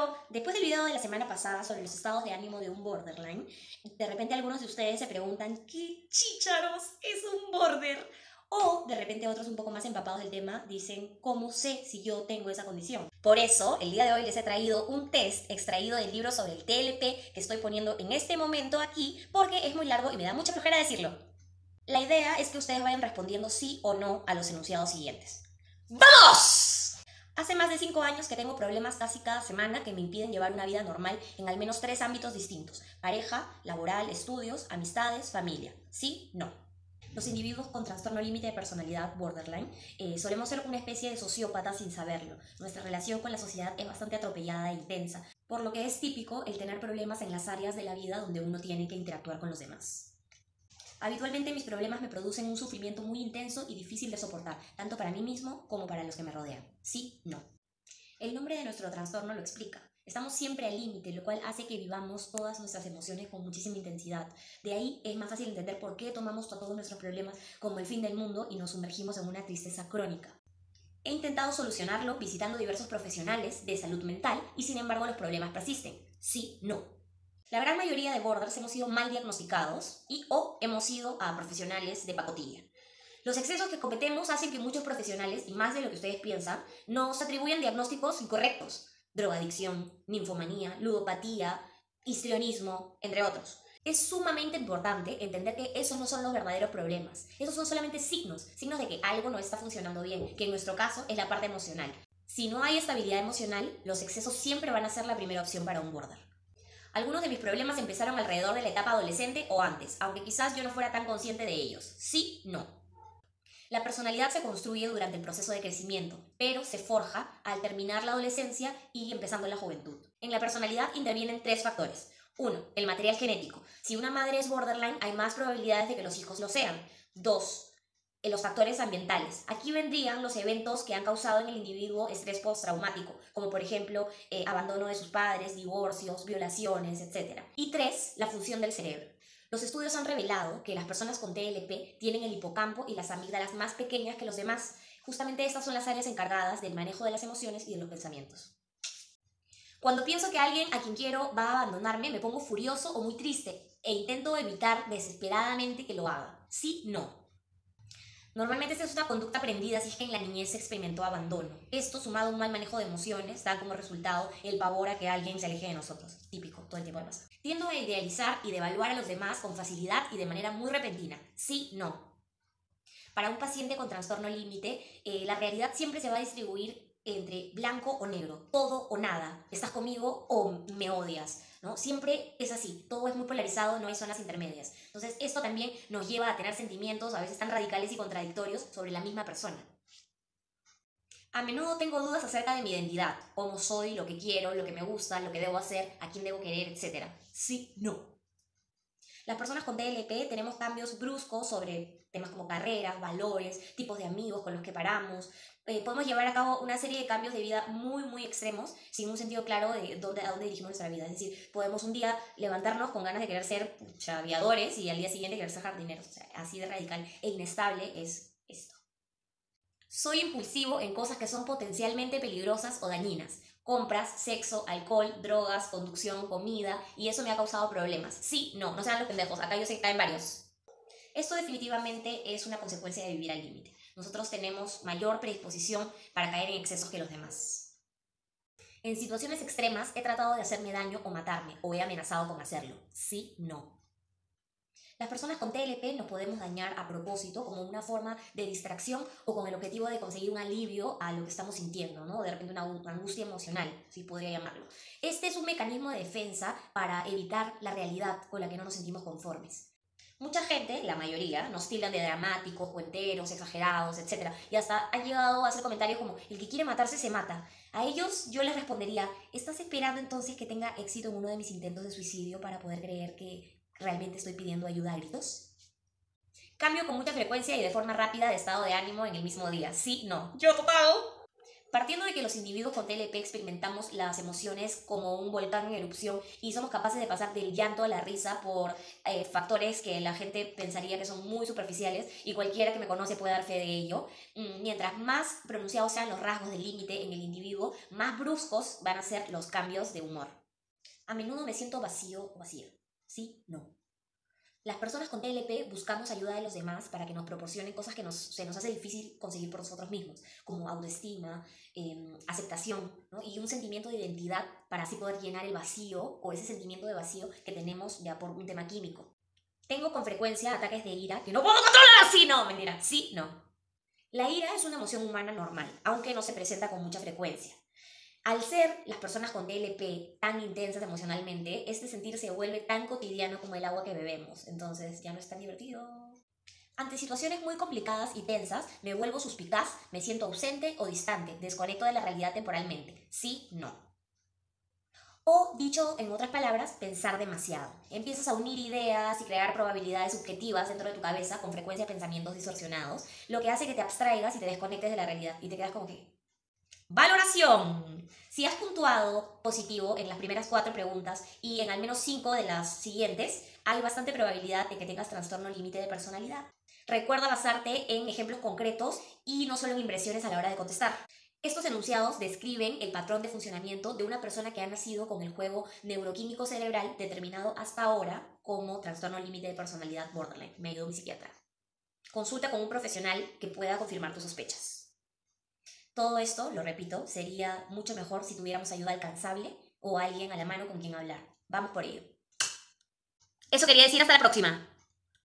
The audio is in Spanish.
Pero después del video de la semana pasada sobre los estados de ánimo de un borderline, de repente algunos de ustedes se preguntan, ¿qué chícharos es un border? O de repente otros un poco más empapados del tema dicen, ¿cómo sé si yo tengo esa condición? Por eso, el día de hoy les he traído un test extraído del libro sobre el TLP que estoy poniendo en este momento aquí porque es muy largo y me da mucha flojera decirlo. La idea es que ustedes vayan respondiendo sí o no a los enunciados siguientes. ¡Vamos! Hace más de 5 años que tengo problemas casi cada semana que me impiden llevar una vida normal en al menos 3 ámbitos distintos: pareja, laboral, estudios, amistades, familia. ¿Sí? No. Los individuos con trastorno límite de personalidad borderline solemos ser una especie de sociópata sin saberlo. Nuestra relación con la sociedad es bastante atropellada e intensa, por lo que es típico el tener problemas en las áreas de la vida donde uno tiene que interactuar con los demás. Habitualmente mis problemas me producen un sufrimiento muy intenso y difícil de soportar, tanto para mí mismo como para los que me rodean. Sí, no. El nombre de nuestro trastorno lo explica. Estamos siempre al límite, lo cual hace que vivamos todas nuestras emociones con muchísima intensidad. De ahí es más fácil entender por qué tomamos a todos nuestros problemas como el fin del mundo y nos sumergimos en una tristeza crónica. He intentado solucionarlo visitando diversos profesionales de salud mental y sin embargo los problemas persisten. Sí, no. La gran mayoría de borders hemos sido mal diagnosticados y o hemos ido a profesionales de pacotilla. Los excesos que cometemos hacen que muchos profesionales, y más de lo que ustedes piensan, nos atribuyan diagnósticos incorrectos: drogadicción, ninfomanía, ludopatía, histrionismo, entre otros. Es sumamente importante entender que esos no son los verdaderos problemas. Esos son solamente signos de que algo no está funcionando bien, que en nuestro caso es la parte emocional. Si no hay estabilidad emocional, los excesos siempre van a ser la primera opción para un border. Algunos de mis problemas empezaron alrededor de la etapa adolescente o antes, aunque quizás yo no fuera tan consciente de ellos. Sí, no. La personalidad se construye durante el proceso de crecimiento, pero se forja al terminar la adolescencia y empezando la juventud. En la personalidad intervienen 3 factores. 1. El material genético. Si una madre es borderline, hay más probabilidades de que los hijos lo sean. 2. Los factores ambientales. Aquí vendrían los eventos que han causado en el individuo estrés postraumático, como por ejemplo abandono de sus padres, divorcios, violaciones, etc. Y 3. La función del cerebro. Los estudios han revelado que las personas con TLP tienen el hipocampo y las amígdalas más pequeñas que los demás. Justamente estas son las áreas encargadas del manejo de las emociones y de los pensamientos. Cuando pienso que alguien a quien quiero va a abandonarme, me pongo furioso o muy triste e intento evitar desesperadamente que lo haga. Sí, no. Normalmente esta es una conducta aprendida si es que en la niñez se experimentó abandono. Esto, sumado a un mal manejo de emociones, da como resultado el pavor a que alguien se aleje de nosotros. Típico, todo el tiempo de pasar. Tiendo a idealizar y devaluar a los demás con facilidad y de manera muy repentina. Sí, no. Para un paciente con trastorno límite, la realidad siempre se va a distribuir entre blanco o negro, todo o nada. Estás conmigo o me odias, ¿no? Siempre es así, todo es muy polarizado, no hay zonas intermedias. Entonces esto también nos lleva a tener sentimientos a veces tan radicales y contradictorios sobre la misma persona. A menudo tengo dudas acerca de mi identidad, cómo soy, lo que quiero, lo que me gusta, lo que debo hacer, a quién debo querer, etc. Sí, no. Las personas con TLP tenemos cambios bruscos sobre temas como carreras, valores, tipos de amigos con los que paramos. Podemos llevar a cabo una serie de cambios de vida muy extremos sin un sentido claro de a dónde dirigimos nuestra vida. Es decir, podemos un día levantarnos con ganas de querer ser aviadores y al día siguiente querer ser jardineros. O sea, así de radical e inestable es esto. Soy impulsivo en cosas que son potencialmente peligrosas o dañinas. Compras, sexo, alcohol, drogas, conducción, comida, y eso me ha causado problemas. Sí, no sean los pendejos, acá yo sé que caen varios. Esto definitivamente es una consecuencia de vivir al límite. Nosotros tenemos mayor predisposición para caer en excesos que los demás. En situaciones extremas he tratado de hacerme daño o matarme, o he amenazado con hacerlo. Sí, no. Las personas con TLP nos podemos dañar a propósito como una forma de distracción o con el objetivo de conseguir un alivio a lo que estamos sintiendo, ¿no? De repente una angustia emocional, si podría llamarlo. Este es un mecanismo de defensa para evitar la realidad con la que no nos sentimos conformes. Mucha gente, la mayoría, nos tildan de dramáticos, cuenteros, exagerados, etc. Y hasta han llegado a hacer comentarios como: el que quiere matarse se mata. A ellos yo les respondería: ¿estás esperando entonces que tenga éxito en uno de mis intentos de suicidio para poder creer que realmente estoy pidiendo ayuda a gritos? Cambio con mucha frecuencia y de forma rápida de estado de ánimo en el mismo día. Sí, no. Yo total. Partiendo de que los individuos con TLP experimentamos las emociones como un volcán en erupción y somos capaces de pasar del llanto a la risa por factores que la gente pensaría que son muy superficiales y cualquiera que me conoce puede dar fe de ello, mientras más pronunciados sean los rasgos del límite en el individuo, más bruscos van a ser los cambios de humor. A menudo me siento vacío o vacía. ¿Sí? No. Las personas con TLP buscamos ayuda de los demás para que nos proporcionen cosas que se nos hace difícil conseguir por nosotros mismos, como autoestima, aceptación, ¿no? Y un sentimiento de identidad para así poder llenar el vacío o ese sentimiento de vacío que tenemos ya por un tema químico. Tengo con frecuencia ataques de ira que no puedo controlar. Sí, no, mentira. Sí, no. La ira es una emoción humana normal, aunque no se presenta con mucha frecuencia. Al ser las personas con TLP tan intensas emocionalmente, este sentir se vuelve tan cotidiano como el agua que bebemos. Entonces ya no es tan divertido. Ante situaciones muy complicadas y tensas, me vuelvo suspicaz, me siento ausente o distante, desconecto de la realidad temporalmente. Sí, no. O, dicho en otras palabras, pensar demasiado. Empiezas a unir ideas y crear probabilidades subjetivas dentro de tu cabeza, con frecuencia pensamientos distorsionados, lo que hace que te abstraigas y te desconectes de la realidad y te quedas como que... Valoración. Si has puntuado positivo en las primeras 4 preguntas y en al menos 5 de las siguientes, hay bastante probabilidad de que tengas trastorno límite de personalidad. Recuerda basarte en ejemplos concretos y no solo en impresiones a la hora de contestar. Estos enunciados describen el patrón de funcionamiento de una persona que ha nacido con el juego neuroquímico cerebral determinado hasta ahora como trastorno límite de personalidad borderline. Me ayudó mi psiquiatra. Consulta con un profesional que pueda confirmar tus sospechas. Todo esto, lo repito, sería mucho mejor si tuviéramos ayuda alcanzable o alguien a la mano con quien hablar. Vamos por ello. Eso quería decir, hasta la próxima.